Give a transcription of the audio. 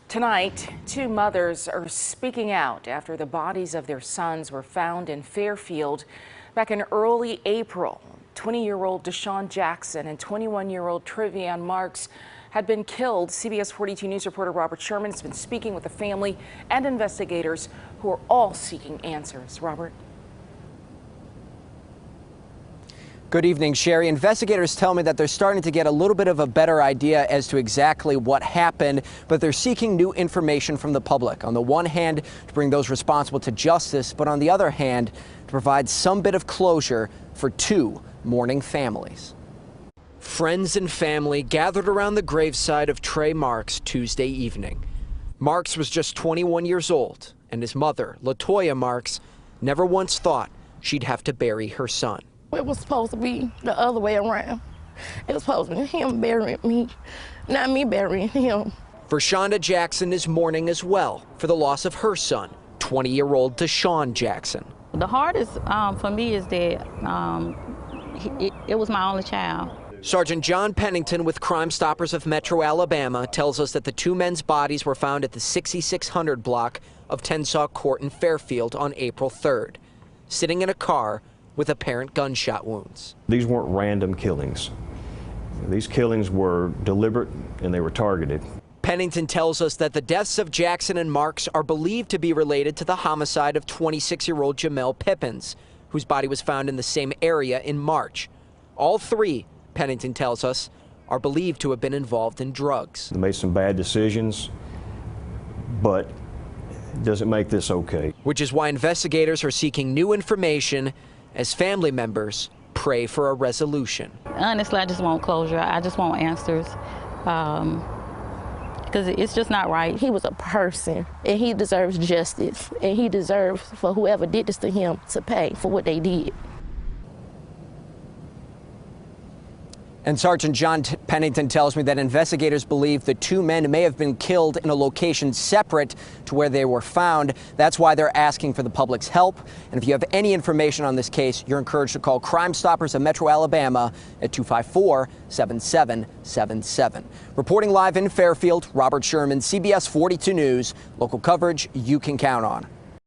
Tonight, two mothers are speaking out after the bodies of their sons were found in Fairfield back in early April. 20-year-old Deshaun Jackson and 21-year-old Trevion Marks had been killed. CBS 42 News reporter Robert Sherman has been speaking with the family and investigators who are all seeking answers. Robert. Good evening, Sherry. Investigators tell me that they're starting to get a little bit of a better idea as to exactly what happened, but they're seeking new information from the public. On the one hand, to bring those responsible to justice, but on the other hand, to provide some bit of closure for two mourning families. Friends and family gathered around the graveside of Trey Marks Tuesday evening. Marks was just 21 years old, and his mother, LaToya Marks, never once thought she'd have to bury her son. It was supposed to be the other way around. It was supposed to be him burying me, not me burying him. Shonda Jackson is mourning as well for the loss of her son, 20-year-old Deshaun Jackson. The hardest for me is that it was my only child. Sergeant John Pennington with Crime Stoppers of Metro Alabama tells us that the two men's bodies were found at the 6600 block of Tensaw Court in Fairfield on April 3rd, sitting in a car with apparent gunshot wounds. These weren't random killings. These killings were deliberate and they were targeted. Pennington tells us that the deaths of Jackson and Marks are believed to be related to the homicide of 26-year-old Jamel Pippins, whose body was found in the same area in March. All three, Pennington tells us, are believed to have been involved in drugs. They made some bad decisions, but it doesn't make this okay. Which is why investigators are seeking new information as family members pray for a resolution. Honestly, I just want closure. I just want answers because it's just not right. He was a person and he deserves justice, and he deserves for whoever did this to him to pay for what they did. And Sergeant John Pennington tells me that investigators believe the two men may have been killed in a location separate to where they were found. That's why they're asking for the public's help. And if you have any information on this case, you're encouraged to call Crime Stoppers of Metro Alabama at 254-7777. Reporting live in Fairfield, Robert Sherman, CBS 42 News, local coverage you can count on.